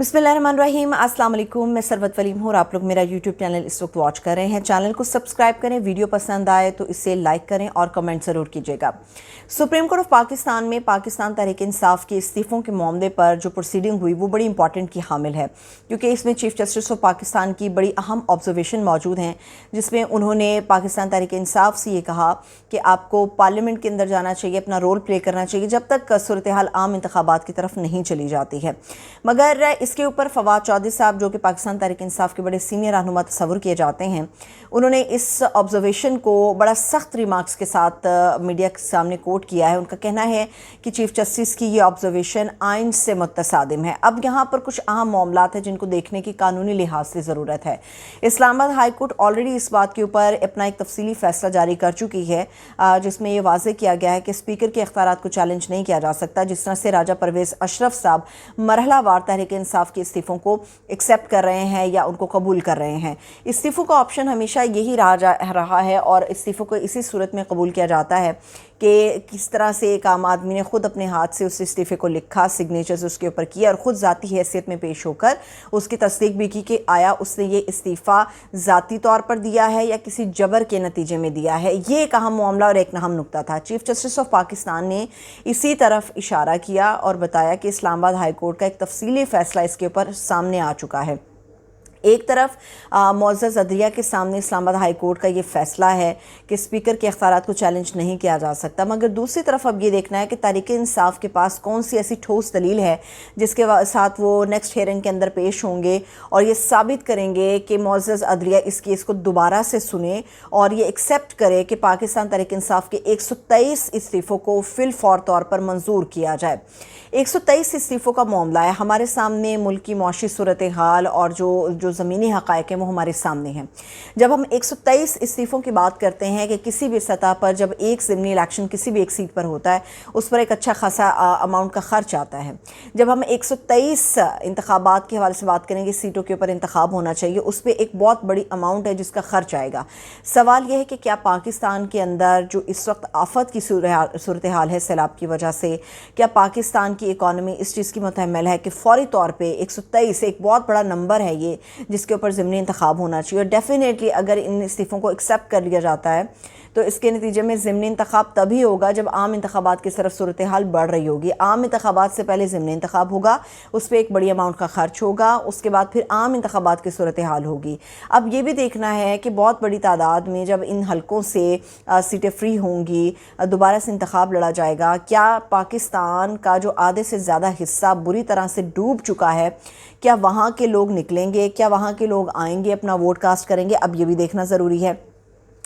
बिस्मिल्लाहिर्रहमानिर्रहीम। अस्सलाम वालेकुम, मैं सरवत वलीम हूँ और आप लोग मेरा यूट्यूब चैनल इस वक्त वॉच कर रहे हैं। चैनल को सब्सक्राइब करें, वीडियो पसंद आए तो इसे लाइक करें और कमेंट ज़रूर कीजिएगा। सुप्रीम कोर्ट ऑफ पाकिस्तान में पाकिस्तान तहरीक इंसाफ के इस्तीफ़ों के मामले पर जो प्रोसीडिंग हुई वो बड़ी इंपॉर्टेंट की हामिल है, क्योंकि इसमें चीफ जस्टिस ऑफ पाकिस्तान की बड़ी अहम ऑब्जर्वेशन मौजूद हैं, जिसमें उन्होंने पाकिस्तान तहरीक इंसाफ से ये कहा कि आपको पार्लियामेंट के अंदर जाना चाहिए, अपना रोल प्ले करना चाहिए जब तक सूरत हाल आम इंतखाबात की तरफ नहीं चली जाती है। मगर इसके ऊपर फवाद चौधरी साहब, जो कि पाकिस्तान तहरीक इंसाफ के बड़े सीनियर रहनुमा तस्वुर किए जाते हैं, उन्होंने इस ऑब्जर्वेशन को बड़ा सख्त रिमार्क्स के साथ मीडिया के सामने कोट किया है। उनका कहना है कि चीफ जस्टिस की ये ऑब्जर्वेशन आइन से मुतसादिम है। अब यहाँ पर कुछ अहम मामलात हैं जिनको देखने की कानूनी लिहाज से ज़रूरत है। इस्लामाबाद हाई कोर्ट ऑलरेडी इस बात के ऊपर अपना एक तफसीली फैसला जारी कर चुकी है, जिसमें यह वाज़ेह किया गया है कि स्पीकर के इख्तियारात को चैलेंज नहीं किया जा सकता। जिस तरह से राजा परवेज़ अशरफ साहब मरहलावार तहरीक इंसाफ के इस्तीफ़ों को एक्सेप्ट कर रहे हैं या उनको कबूल कर रहे हैं। इस्तीफ़ों का ऑप्शन हमेशा यही रहा है और इस्तीफ़ों को इसी सूरत में कबूल किया जाता है कि किस तरह से एक आम आदमी ने ख़ुद अपने हाथ से उस इस्तीफ़े को लिखा, सिग्नेचर्स उसके ऊपर किया और ख़ुद ज़ाती हैसियत में पेश होकर उसकी तस्दीक भी की कि आया उसने ये इस्तीफ़ा ज़ाती तौर पर दिया है या किसी जबर के नतीजे में दिया है। ये एक अहम मामला और एक अहम नुक्ता था। चीफ जस्टिस ऑफ पाकिस्तान ने इसी तरफ इशारा किया और बताया कि इस्लामाबाद हाई कोर्ट का एक तफसीली फ़ैसला इसके ऊपर सामने आ चुका है। एक तरफ मुअज़्ज़ज़ अदलिया के सामने इस्लामाबाद हाई कोर्ट का ये फ़ैसला है कि स्पीकर के इख्तियारात को चैलेंज नहीं किया जा सकता, मगर दूसरी तरफ अब ये देखना है कि तहरीक इंसाफ के पास कौन सी ऐसी ठोस दलील है जिसके साथ वो नेक्स्ट हियरिंग के अंदर पेश होंगे और ये साबित करेंगे कि मुअज़्ज़ज़ अदलिया इस केस को दोबारा से सुने और ये एक्सेप्ट करे कि पाकिस्तान तहरीक इंसाफ के 123 इस्तीफ़ों को फिल फौर तौर पर मंजूर किया जाए। 123 इस्तीफ़ों का मामला है। हमारे सामने मुल्क की मौशी सूरत हाल और जो ज़मीनी हक़ाइक़ हैं वो हमारे सामने हैं। जब हम 123 इस्तीफ़ों की बात करते हैं कि किसी भी सतह पर जब एक ज़मीनी इलेक्शन किसी भी एक सीट पर होता है, उस पर एक अच्छा खासा अमाउंट का ख़र्च आता है। जब हम 123 इंतखाबात के हवाले से बात करेंगे, सीटों के ऊपर इंतखाब होना चाहिए, उस पर एक बहुत बड़ी अमाउंट है जिसका ख़र्च आएगा। सवाल यह है कि क्या पाकिस्तान के अंदर जो इस वक्त आफत की सूरत हाल है सैलाब की वजह से, क्या पाकिस्तान की इकॉनमी इस चीज़ की मुतहम्मिल है कि फ़ौरी तौर पे 123 एक बहुत बड़ा नंबर है ये जिसके ऊपर ज़मीनी इंतखाब होना चाहिए। और डेफिनेटली अगर इन इस्तीफ़ों को एक्सेप्ट कर लिया जाता है तो इसके नतीजे में ज़मीनी इंतखाब तभी होगा जब आम इंतखाबात की तरफ सूरत हाल बढ़ रही होगी। आम इंतखाबात से पहले ज़मीनी इंतखाब होगा, उस पर एक बड़ी अमाउंट का ख़र्च होगा, उसके बाद फिर आम इंतखाबात की सूरत हाल होगी। अब ये भी देखना है कि बहुत बड़ी तादाद में जब इन हलकों से सीटें फ्री होंगी, दोबारा से इंतखाब लड़ा जाएगा, क्या पाकिस्तान का जो आधे से ज़्यादा हिस्सा बुरी तरह से डूब चुका है, क्या वहाँ के लोग निकलेंगे, क्या वहाँ के लोग आएंगे, अपना वोट कास्ट करेंगे? अब ये भी देखना ज़रूरी है।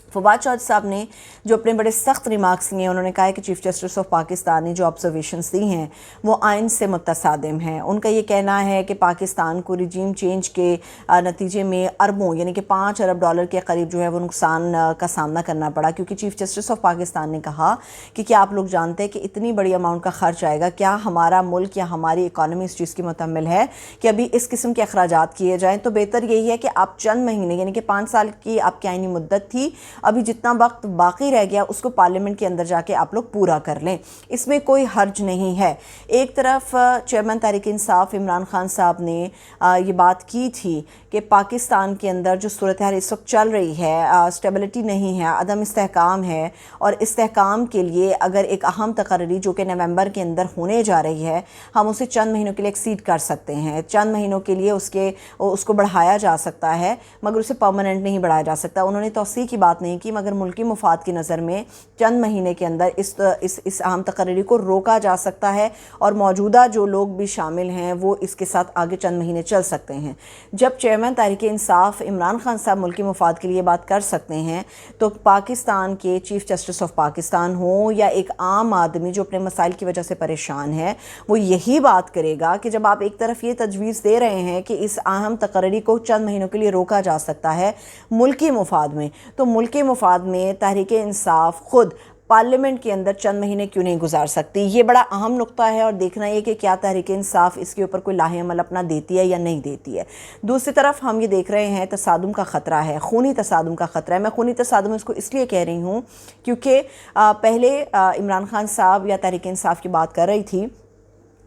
फवाद चौधरी साहब ने जो अपने बड़े सख्त रिमार्क्स दिए, उन्होंने कहा है कि चीफ जस्टिस ऑफ पाकिस्तान ने जो ऑब्जर्वेशंस दी हैं वो आइन से मुतसादिम हैं। उनका ये कहना है कि पाकिस्तान को रिजीम चेंज के नतीजे में अरबों यानी कि $5 अरब के करीब जो है वो नुकसान का सामना करना पड़ा, क्योंकि चीफ जस्टिस ऑफ पाकिस्तान ने कहा कि क्या आप लोग जानते हैं कि इतनी बड़ी अमाउंट का ख़र्च आएगा? क्या हमारा मुल्क या हमारी इकानमी इस चीज़ की मुतहम्मिल है कि अभी इस किस्म के अखराजात किए जाएँ? तो बेहतर यही है कि आप चंद महीने यानी कि 5 साल की आपकी आइनी मुद्दत थी, अभी जितना वक्त बाकी रह गया उसको पार्लियामेंट के अंदर जाके आप लोग पूरा कर लें, इसमें कोई हर्ज नहीं है। एक तरफ चेयरमैन तहरीक इंसाफ इमरान खान साहब ने ये बात की थी कि पाकिस्तान के अंदर जो सूरत हाल इस वक्त चल रही है, स्टेबिलिटी नहीं है, अदम इस्तेहकाम है, और इस्तेहकाम के लिए अगर एक अहम तकर्री जो कि नवंबर के अंदर होने जा रही है, हम उसे चंद महीनों के लिए एक्सीड कर सकते हैं, चंद महीनों के लिए उसको बढ़ाया जा सकता है, मगर उसे परमानेंट नहीं बढ़ाया जा सकता। उन्होंने तौसीह की बात नहीं की, मगर मुल्की मुफाद की नज़र में चंद महीने के अंदर इस अहम तकर्री को रोका जा सकता है और मौजूदा जो लोग भी शामिल हैं वो इसके साथ आगे चंद महीने चल सकते हैं। जब चेयरमैन तहरीक इंसाफ इमरान खान साहब मुल्की मुफाद के लिए बात कर सकते हैं, तो पाकिस्तान के चीफ जस्टिस ऑफ पाकिस्तान हो या एक आम आदमी जो अपने मसाइल की वजह से परेशान है, वो यही बात करेगा कि जब आप एक तरफ ये तजवीज़ दे रहे हैं कि इस अहम तकर्री को चंद महीनों के लिए रोका जा सकता है मुल्की मुफाद में, तो मुल्की मुफाद में तहरीक इंसाफ खुद पार्लियामेंट के अंदर चंद महीने क्यों नहीं गुजार सकती? ये बड़ा अहम नुक्ता है और देखना ये कि क्या तहरीक इंसाफ इसके ऊपर कोई लाहे अमल अपना देती है या नहीं देती है। दूसरी तरफ हम ये देख रहे हैं तसादुम का ख़तरा है, खूनी तसादुम का ख़तरा है। मैं खूनी तसादुम इसको इसलिए कह रही हूँ क्योंकि पहले इमरान खान साहब या तहरीक इंसाफ की बात कर रही थी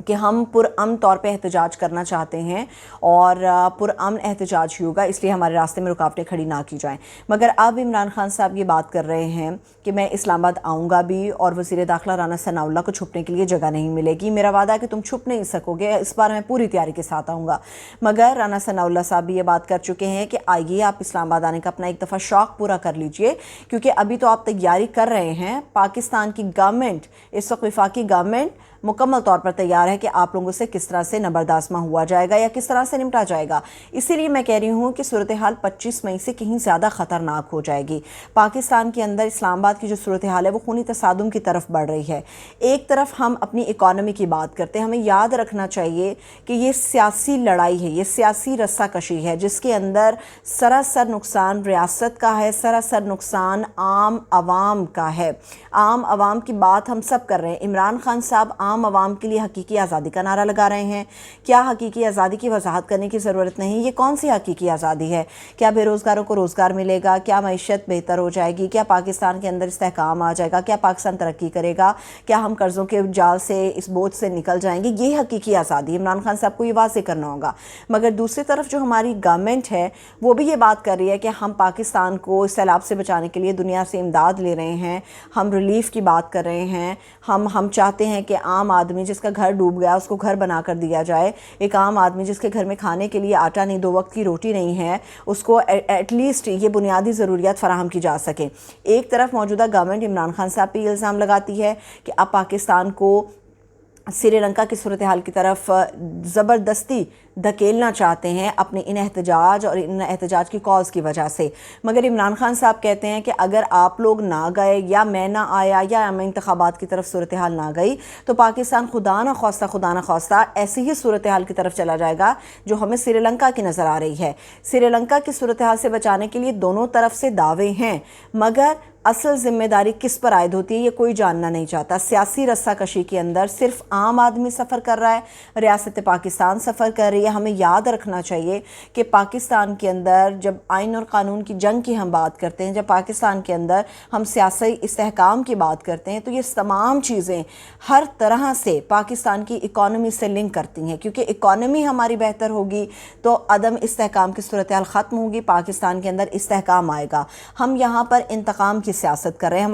کہ ہم پرامن طور پہ احتجاج کرنا چاہتے ہیں اور پرامن احتجاج ہی ہوگا، اس لیے ہمارے راستے میں رکاوٹیں کھڑی نہ کی جائیں۔ مگر اب عمران خان صاحب یہ بات کر رہے ہیں کہ میں اسلام آباد آؤں گا بھی اور وزیر داخلہ رانا ثناء اللہ کو چھپنے کے لیے جگہ نہیں ملے گی، میرا وعدہ ہے کہ تم چھپ نہیں سکو گے، اس بار میں پوری تیاری کے ساتھ آؤں گا۔ مگر رانا ثناء اللہ صاحب بھی یہ بات کر چکے ہیں کہ آئیے آپ اسلام آباد آنے کا اپنا ایک دفعہ شوق پورا کر لیجئے، کیونکہ ابھی تو آپ تیاری کر رہے ہیں، پاکستان کی گورنمنٹ، اس وقت وفاقی گورنمنٹ مکمل طور پر تیار ہے کہ آپ لوگوں سے کس طرح سے نبردآزمہ ہوا جائے گا یا کس طرح سے نمٹا جائے گا۔ اسی لیے میں کہہ رہی ہوں کہ صورتحال 25 مئی سے کہیں زیادہ خطرناک ہو جائے گی۔ پاکستان کے اندر اسلام آباد کی جو صورتحال ہے وہ خونی تصادم کی طرف بڑھ رہی ہے۔ ایک طرف ہم اپنی اکانومی کی بات کرتے ہیں، ہمیں یاد رکھنا چاہیے کہ یہ سیاسی لڑائی ہے، یہ سیاسی رسہ کشی ہے جس کے اندر سراسر نقصان ریاست کا ہے، سراسر نقصان عام عوام کا ہے۔ عام عوام کی بات ہم سب کر رہے ہیں۔ عمران خان صاحب عام عوام کے لیے حقیقی آزادی کا نعرہ لگا رہے ہیں۔ کیا حقیقی آزادی کی وضاحت کرنے کی ضرورت نہیں؟ یہ کون سی حقیقی آزادی ہے؟ کیا بے روزگاروں کو روزگار ملے گا؟ کیا معیشت بہتر ہو جائے گی؟ کیا پاکستان کے اندر استحکام آ جائے گا؟ کیا پاکستان ترقی کرے گا؟ کیا ہم قرضوں کے جال سے، اس بوجھ سے نکل جائیں گے؟ یہ حقیقی آزادی عمران خان صاحب کو یہ واضح کرنا ہوگا۔ مگر دوسری طرف جو ہماری گورنمنٹ ہے وہ بھی یہ بات کر رہی ہے کہ ہم پاکستان کو اس سیلاب سے بچانے کے لیے دنیا سے امداد لے رہے ہیں، ہم ریلیف کی بات کر رہے ہیں، ہم چاہتے ہیں کہ عام آدمی جس کا گھر ڈوب گیا اس کو گھر بنا کر دیا جائے، ایک عام آدمی جس کے گھر میں کھانے کے لیے آٹا نہیں، 2 وقت کی روٹی نہیں ہے، اس کو ایٹ لیسٹ یہ بنیادی ضروریات فراہم کی جا سکے۔ ایک طرف موجودہ گورنمنٹ عمران خان صاحب پہ یہ الزام لگاتی ہے کہ اب پاکستان کو سری لنکا کی صورتحال کی طرف زبردستی دھکیلنا چاہتے ہیں اپنے ان احتجاج کی کاز کی وجہ سے۔ مگر عمران خان صاحب کہتے ہیں کہ اگر آپ لوگ نہ گئے یا میں نہ آیا یا میں انتخابات کی طرف صورتحال نہ گئی تو پاکستان خدا نہ خواستہ ایسی ہی صورتحال کی طرف چلا جائے گا جو ہمیں سری لنکا کی نظر آ رہی ہے۔ سری لنکا کی صورتحال سے بچانے کے لیے دونوں طرف سے دعوے ہیں، مگر اصل ذمہ داری کس پر عائد ہوتی ہے یہ کوئی جاننا نہیں چاہتا۔ سیاسی رسہ کشی کے اندر صرف عام آدمی سفر کر رہا ہے، ریاست پاکستان سفر کر رہی ہے۔ ہمیں یاد رکھنا چاہیے کہ پاکستان کے اندر جب آئین اور قانون کی جنگ کی ہم بات کرتے ہیں، جب پاکستان کے اندر ہم سیاسی استحکام کی بات کرتے ہیں تو یہ تمام چیزیں ہر طرح سے پاکستان کی اکانومی سے لنک کرتی ہیں، کیونکہ اکانومی ہماری بہتر ہوگی تو عدم استحکام کی صورتحال ختم ہوگی، پاکستان کے اندر استحکام آئے گا۔ ہم یہاں پر انتقام کی سیاست کر رہے ہیں۔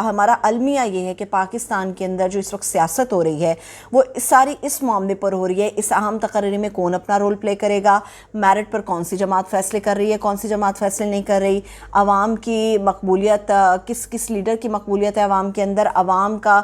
ہمارا المیہ یہ ہے کہ پاکستان کے اندر جو اس وقت سیاست ہو رہی ہے وہ ساری اس معاملے پر ہو رہی ہے، اس اہم تقرری میں کون اپنا رول پلے کرے گا، میرٹ پر کون سی جماعت فیصلے کر رہی ہے، کون سی جماعت فیصلے نہیں کر رہی، عوام کی مقبولیت، کس لیڈر کی مقبولیت ہے عوام کے اندر، عوام کا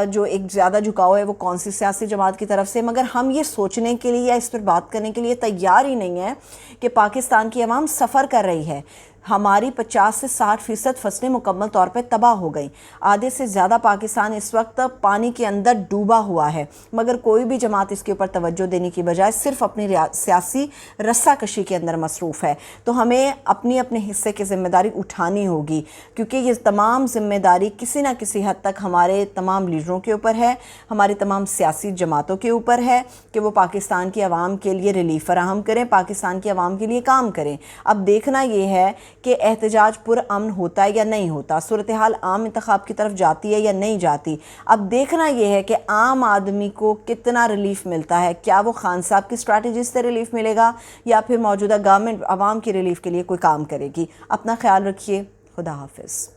جو ایک زیادہ جھکاؤ ہے وہ کون سی سیاسی جماعت کی طرف سے۔ مگر ہم یہ سوچنے کے لیے یا اس پر بات کرنے کے لیے تیار ہی نہیں ہے کہ پاکستان کی عوام سفر کر رہی ہے۔ ہماری 50 سے 60% فصلیں مکمل طور پہ تباہ ہو گئیں، آدھے سے زیادہ پاکستان اس وقت پانی کے اندر ڈوبا ہوا ہے، مگر کوئی بھی جماعت اس کے اوپر توجہ دینے کی بجائے صرف اپنی سیاسی رسہ کشی کے اندر مصروف ہے۔ تو ہمیں اپنے حصے کی ذمہ داری اٹھانی ہوگی، کیونکہ یہ تمام ذمہ داری کسی نہ کسی حد تک ہمارے تمام لیڈروں کے اوپر ہے، ہماری تمام سیاسی جماعتوں کے اوپر ہے کہ وہ پاکستان کی عوام کے لیے ریلیف فراہم کریں، پاکستان کی عوام کے لیے کام کریں۔ اب دیکھنا یہ ہے کہ احتجاج پرامن ہوتا ہے یا نہیں ہوتا، صورتحال عام انتخاب کی طرف جاتی ہے یا نہیں جاتی۔ اب دیکھنا یہ ہے کہ عام آدمی کو کتنا ریلیف ملتا ہے، کیا وہ خان صاحب کی اسٹریٹجی سے ریلیف ملے گا یا پھر موجودہ گورنمنٹ عوام کی ریلیف کے لیے کوئی کام کرے گی۔ اپنا خیال رکھیے، خدا حافظ۔